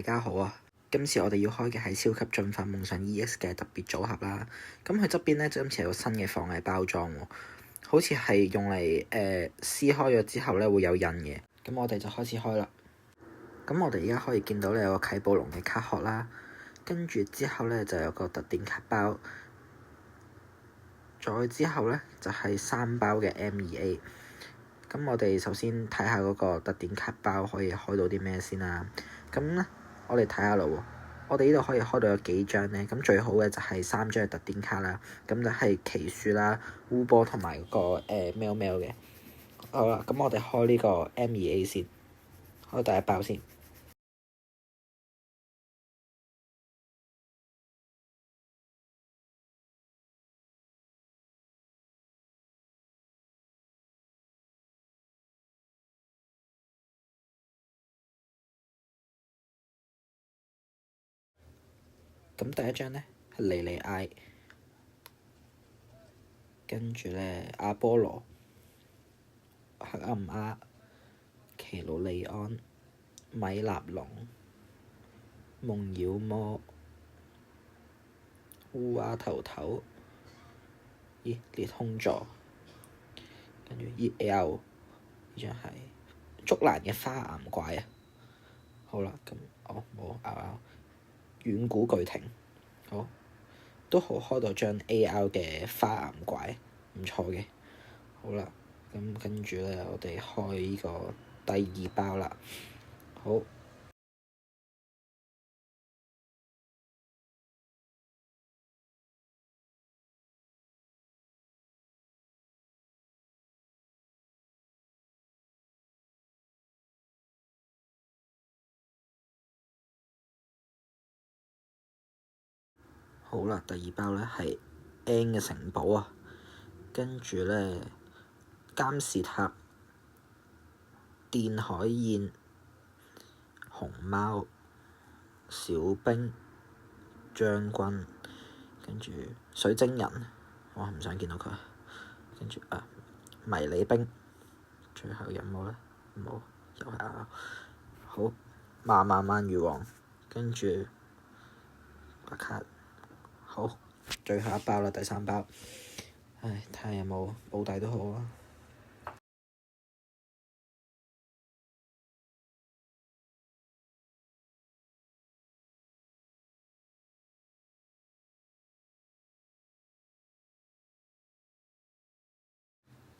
家好啊！今次我哋要開嘅係超級進化夢想 EX 嘅特別組合啦。咁佢側邊咧，今次有個新嘅防偽包裝喎，好似係用嚟撕開咗之後咧會有印嘅。咁我哋就開始開啦。咁我哋而家可以見到咧有個啟寶龍嘅卡殼啦，跟住之後咧就有個特典卡包，再之後咧就係3包嘅 M2A。咁我哋首先睇下嗰個特典卡包可以開到啲咩先啦。咁咧，我哋睇下啦喎。我哋呢度可以開到有幾張咧？咁最好嘅就係3張嘅特典卡啦。咁就係奇樹啦、烏波同埋嗰個喵喵嘅。好啦，咁我哋開呢個 M2A 先，開第一包先。咁第一張咧係莉莉埃，跟住咧阿波羅、黑暗鴉、奇魯利安、米納龍、夢妖魔、烏鴉頭頭，咦裂空座，跟住 EL 呢張係竹蘭嘅花岩怪啊！好啦，咁冇拗遠古巨庭，好都好開到張 AR 嘅花岩怪，唔錯嘅。好啦，咁跟住咧，我哋開呢個第2包啦。好，好啦，第2包咧係 N 嘅城堡啊，跟住咧監視塔、電海燕、熊貓、小兵、將軍，跟住水晶人，我唔想見到佢。跟住迷你兵，最後有冇咧？冇，又係好慢魚王，跟住白卡，好最後一包啦，第3包。唉，睇下有冇保底都好啊。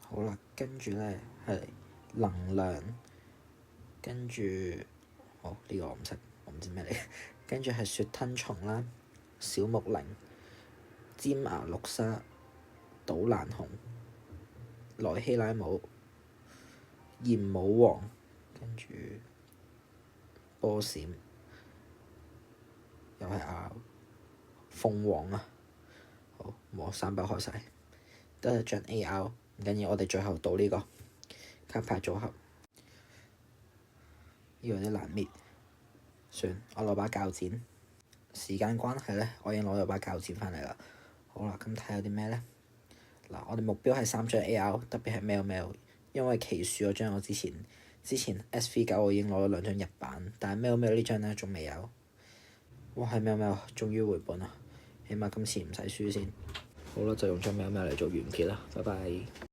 好啦，跟住咧係能量，跟住呢個我唔識，我唔知咩嚟。跟住係雪吞蟲啦、小木靈、尖牙綠沙、島蘭熊、萊希拉姆、炎武王，跟住波閃，又係鳳凰啊！好，冇3包開晒，得一張 AR，唔緊要，我哋最後到呢個卡牌組合，呢個有啲難搣，算我攞把鉸剪。時間關係咧，我已經攞咗把鉸剪返嚟啦。好啦，咁睇下啲咩咧？嗱，我哋目標係3張 AR，特別係喵喵，因為奇樹嗰張我之前 SV9 我已經攞咗2張日版，但係喵喵呢張咧仲未有。哇！係喵喵，終於回本啦，起碼今次唔使輸先。好啦，就用張喵喵嚟做完結啦，拜拜。